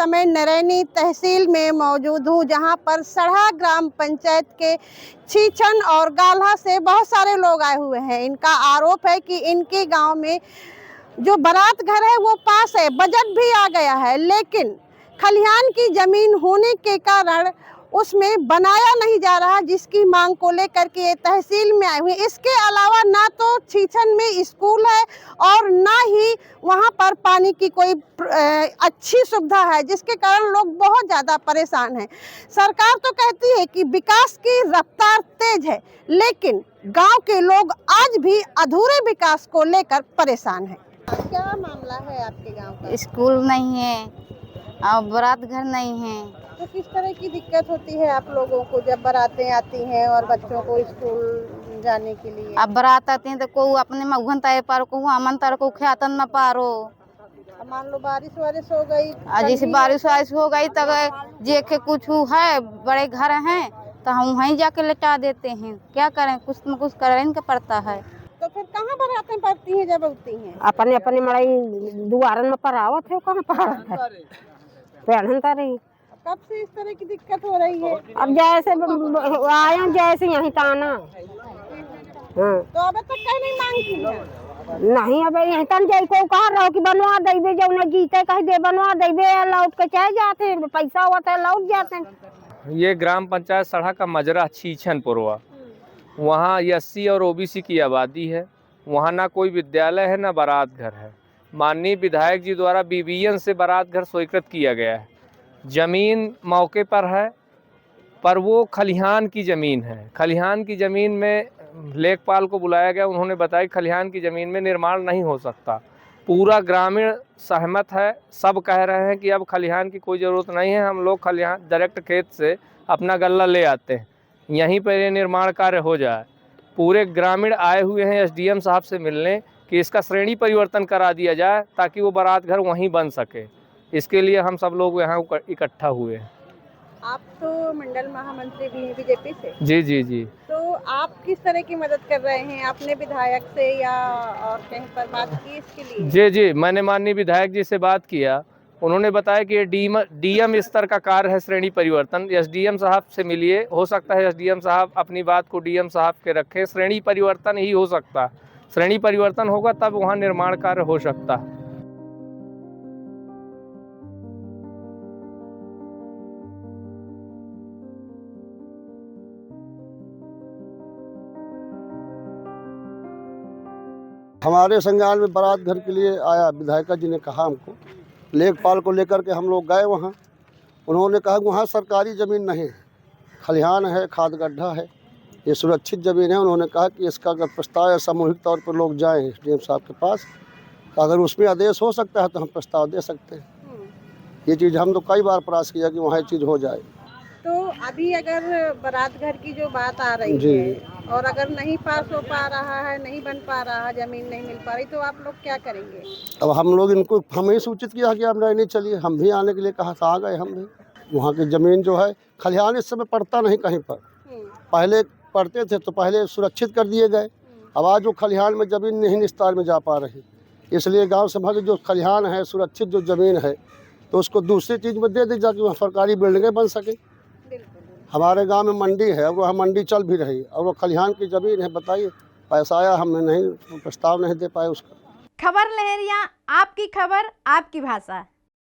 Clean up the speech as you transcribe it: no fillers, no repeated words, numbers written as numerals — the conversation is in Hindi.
समय नरैनी तहसील में मौजूद हूँ, जहाँ पर सढ़ा ग्राम पंचायत के छीछन और गाल्हा से बहुत सारे लोग आए हुए हैं। इनका आरोप है कि इनके गांव में जो बारात घर है वो पास है, बजट भी आ गया है, लेकिन खलिहान की जमीन होने के कारण उसमें बनाया नहीं जा रहा, जिसकी मांग को लेकर के ये तहसील में आए हुए। इसके अलावा ना तो छीछन में स्कूल है और ना ही वहाँ पर पानी की कोई अच्छी सुविधा है, जिसके कारण लोग बहुत ज़्यादा परेशान हैं। सरकार तो कहती है कि विकास की रफ्तार तेज है, लेकिन गांव के लोग आज भी अधूरे विकास को लेकर परेशान हैं। क्या मामला है आपके गांव का? स्कूल नहीं है और बारात घर नहीं है। तो किस तरह की दिक्कत होती है आप लोगों को जब बारातें आती हैं और बच्चों को स्कूल जाने के लिए? अब बारात आती है तो को अपने मघन तारे पारो, को अमन तार को ख्यातन में पारो। मान लो बारिश वारिश हो गई, जैसे बारिश वारिश हो गई तब जे के कुछ है, बड़े घर हैं तो हम वहीं जाके लेटा देते हैं। क्या करें, कुछ न कुछ करने का पड़ता है। तो फिर कहाँ बारातें पड़ती हैं जब उगती हैं? अपने अपने मड़ई दुआरन में परावत है, कहाँ पहनता रही। कब से इस तरह की दिक्कत हो रही है? अब जैसे आया जैसे यहीं ताना। हाँ। तो अब तक कहीं नहीं मांग की है? नहीं, अब यहीं तन जाई को कहा रहो कि बनवा देबे, जो न जीते कहीं दे बनवा देबे, लौट के चाहे जाते हैं, पैसा होता है लौट जाते हैं। ये ग्राम पंचायत सढ़ा का मजरा छीछनपुरवा, वहाँ एससी और ओबीसी की आबादी है। वहाँ ना कोई विद्यालय है ना बारात घर है। माननीय विधायक जी द्वारा बीबीएन से बारात घर स्वीकृत किया गया है। ज़मीन मौके पर है, पर वो खलिहान की ज़मीन है। खलिहान की ज़मीन में लेखपाल को बुलाया गया, उन्होंने बताया कि खलिहान की ज़मीन में निर्माण नहीं हो सकता। पूरा ग्रामीण सहमत है, सब कह रहे हैं कि अब खलिहान की कोई ज़रूरत नहीं है, हम लोग खलिहान डायरेक्ट खेत से अपना गल्ला ले आते हैं, यहीं पर ये निर्माण कार्य हो जाए। पूरे ग्रामीण आए हुए हैं एसडीएम साहब से मिलने कि इसका श्रेणी परिवर्तन करा दिया जाए ताकि वो बारात घर वहीं बन सके। इसके लिए हम सब लोग यहाँ इकट्ठा हुए हैं। आप तो मंडल महामंत्री भी हैं बीजेपी से? जी जी जी। तो आप किस तरह की मदद कर रहे हैं? आपने विधायक से या और कहीं पर बात की इसके लिए? जी जी, मैंने माननीय विधायक जी से बात किया। उन्होंने बताया कि ये डीएम स्तर का कार्य है श्रेणी परिवर्तन। एसडीएम साहब से मिलिए, हो सकता है एसडीएम साहब अपनी बात को डीएम साहब के रखें। श्रेणी परिवर्तन ही हो सकता, श्रेणी परिवर्तन होगा तब वहाँ निर्माण कार्य हो सकता है। हमारे संज्ञान में बारात घर के लिए आया, विधायक जी ने कहा हमको, लेखपाल को लेकर के हम लोग गए वहाँ। उन्होंने कहा वहाँ सरकारी ज़मीन नहीं है, खलिहान है, खाद गड्ढा है, ये सुरक्षित ज़मीन है। उन्होंने कहा कि इसका अगर प्रस्ताव या सामूहिक तौर पर लोग जाएँ डीएम साहब के पास, तो अगर उसमें आदेश हो सकता है तो हम प्रस्ताव दे सकते हैं। ये चीज़ हम तो कई बार प्रयास किया कि वहाँ ये चीज़ हो जाए। तो अभी अगर बारात घर की जो बात आ रही है और अगर नहीं पास हो पा रहा है, नहीं बन पा रहा है, जमीन नहीं मिल पा रही, तो आप लोग क्या करेंगे? अब हम लोग इनको हम ही सूचित किया कि आप नहीं चलिए, हम भी आने के लिए कहा था, आ गए हम भी। वहाँ की ज़मीन जो है, खलिहान इस समय पड़ता नहीं कहीं पर, पहले पड़ते थे तो पहले सुरक्षित कर दिए गए। अब आज जो खलिहान में ज़मीन नहीं निस्तार में जा पा रही, इसलिए गाँव सभा की जो खलिहान है, सुरक्षित जो ज़मीन है, तो उसको दूसरी चीज़ में दे दी जाके वहाँ सरकारी बिल्डिंगें बन सके। हमारे गांव में मंडी है, वह मंडी चल भी रही और वो खलिहान की ज़मीन है। बताइए, पैसा आया, हमने नहीं प्रस्ताव नहीं दे पाए उसका। खबर लहरिया, आपकी खबर आपकी भाषा।